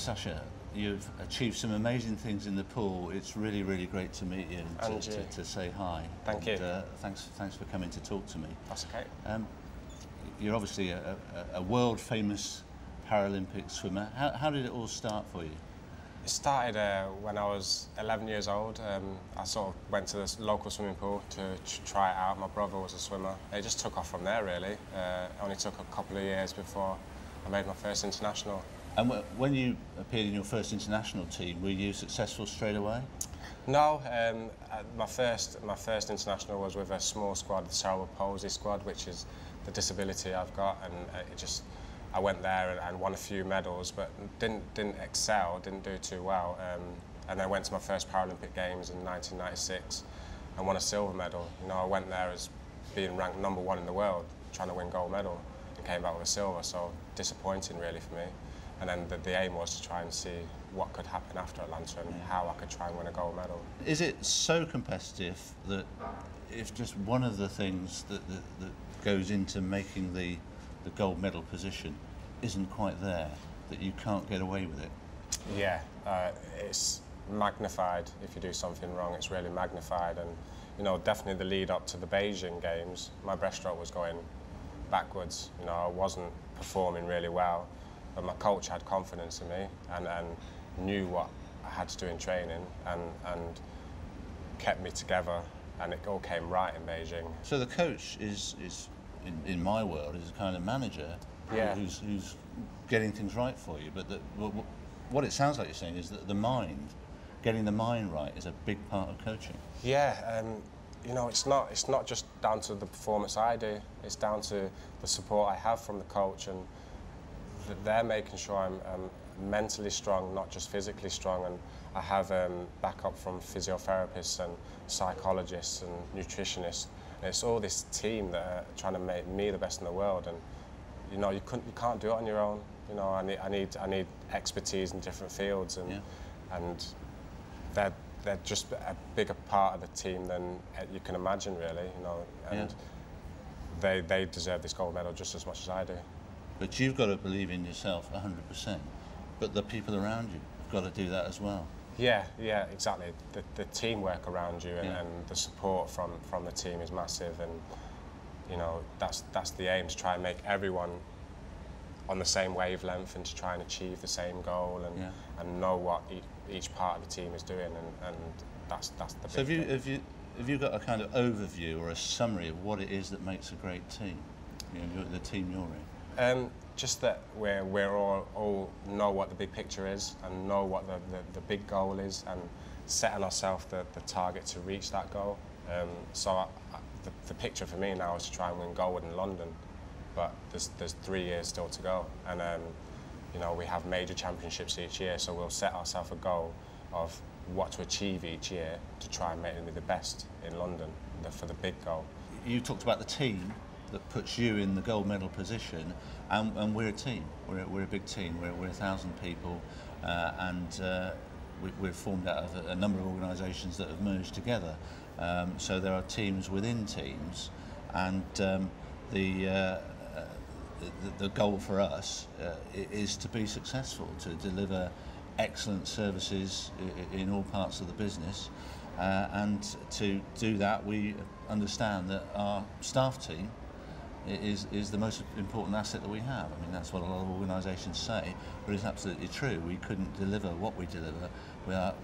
Sascha, you've achieved some amazing things in the pool. It's really, really great to meet you and to say hi. Thank you. Thanks for coming to talk to me. That's okay. You're obviously a world-famous Paralympic swimmer. How did it all start for you? It started when I was 11 years old. I sort of went to this local swimming pool to try it out. My brother was a swimmer. It just took off from there, really. It only took a couple of years before I made my first international. And when you appeared in your first international team, were you successful straight away? No, my first international was with a small squad, the cerebral palsy squad, which is the disability I've got, and I went there and won a few medals, but didn't excel, didn't do too well. And then went to my first Paralympic Games in 1996 and won a silver medal. You know, I went there as being ranked #1 in the world, trying to win gold medal, and came back with a silver. So disappointing, really, for me. And then the aim was to try and see what could happen after Atlanta and how I could try and win a gold medal. Is it so competitive that if just one of the things that goes into making the gold medal position isn't quite there, that you can't get away with it? Yeah, it's magnified. If you do something wrong, it's really magnified. And you know, definitely the lead up to the Beijing Games, my breaststroke was going backwards. You know, I wasn't performing really well, but my coach had confidence in me and knew what I had to do in training and kept me together, and it all came right in Beijing. So the coach is in my world, is a kind of manager, yeah, who's getting things right for you. But what it sounds like you're saying is that getting the mind right is a big part of coaching. Yeah, you know, it's not just down to the performance I do. It's down to the support I have from the coach, and they're making sure I'm mentally strong, not just physically strong. And I have backup from physiotherapists and psychologists and nutritionists. And it's all this team that are trying to make me the best in the world. And you know, you can't do it on your own. You know, I need expertise in different fields, and they're just a bigger part of the team than you can imagine, really. You know, and they deserve this gold medal just as much as I do. But you've got to believe in yourself 100%. But the people around you have got to do that as well. Yeah, exactly. The teamwork around you and the support from the team is massive, and you know, that's the aim, to try and make everyone on the same wavelength and to try and achieve the same goal and know what each part of the team is doing, and that's the big thing. Have you got a kind of overview or a summary of what it is that makes a great team? You know, the team you're in. Just that we're all know what the big picture is and know what the big goal is, and setting ourselves the target to reach that goal. So the picture for me now is to try and win gold in London, but there's 3 years still to go, and you know, we have major championships each year, so we'll set ourselves a goal of what to achieve each year to try and make it the best in London for the big goal. You talked about the team that puts you in the gold medal position, and we're a team. We're a big team. We're 1,000 people, and we're formed out of a number of organisations that have merged together. So there are teams within teams, and the goal for us is to be successful, to deliver excellent services in all parts of the business, and to do that we understand that our staff team is the most important asset that we have. I mean, that's what a lot of organisations say, but it's absolutely true. We couldn't deliver what we deliver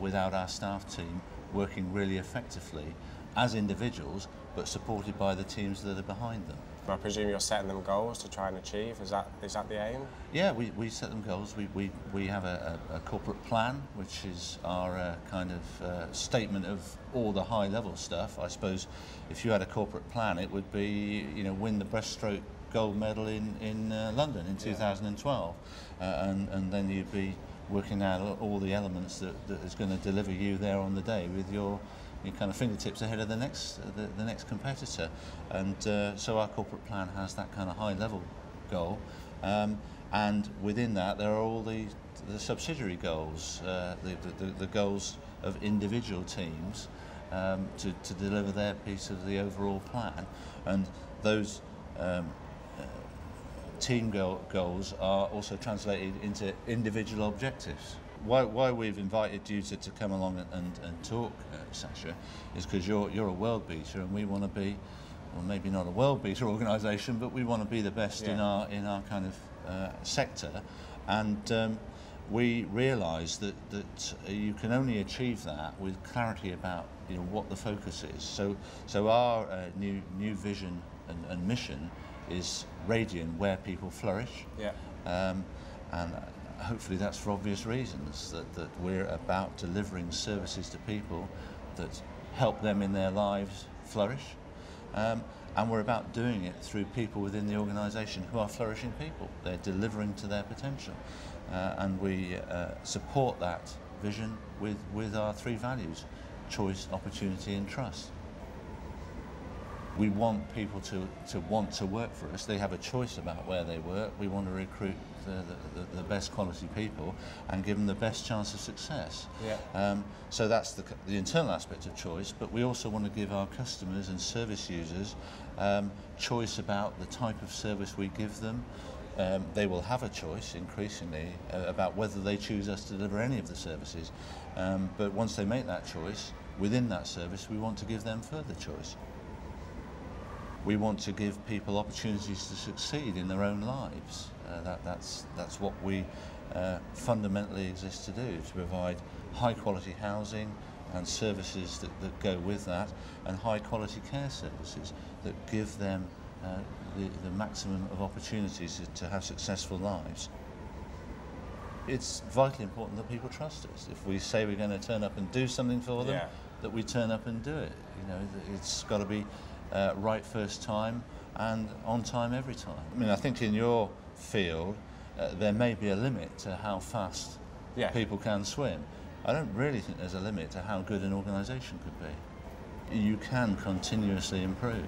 without our staff team working really effectively as individuals, but supported by the teams that are behind them. I presume you're setting them goals to try and achieve. Is that the aim? Yeah, we set them goals. We have a corporate plan, which is our kind of statement of all the high level stuff. I suppose if you had a corporate plan, it would be, you know, win the breaststroke gold medal in London in 2012, and then you'd be working out all the elements that is going to deliver you there on the day with your kind of fingertips ahead of the next competitor. And so our corporate plan has that kind of high level goal, and within that there are all the subsidiary goals, the goals of individual teams to deliver their piece of the overall plan, and those team goals are also translated into individual objectives. Why we've invited you to come along and talk, Sascha, is because you're a world beater, and we want to be, well, maybe not a world beater organisation, but we want to be the best in our kind of sector, and we realise that you can only achieve that with clarity about what the focus is. So our new vision and mission is Radian, where people flourish. Yeah. And hopefully that's for obvious reasons, that we're about delivering services to people that help them in their lives flourish. And we're about doing it through people within the organisation who are flourishing people. They're delivering to their potential. And we support that vision with our 3 values: choice, opportunity and trust. We want people to want to work for us. They have a choice about where they work. We want to recruit the best quality people and give them the best chance of success. Yeah. So that's the internal aspect of choice, but we also want to give our customers and service users choice about the type of service we give them. They will have a choice increasingly about whether they choose us to deliver any of the services. But once they make that choice, within that service, we want to give them further choice. We want to give people opportunities to succeed in their own lives. That's what we fundamentally exist to do, to provide high quality housing and services that go with that, and high quality care services that give them the maximum of opportunities to have successful lives. It's vitally important that people trust us. If we say we're going to turn up and do something for them, that we turn up and do it. It's got to be right first time and on time every time. I mean, I think in your field there may be a limit to how fast people can swim. I don't really think there's a limit to how good an organisation could be. You can continuously improve.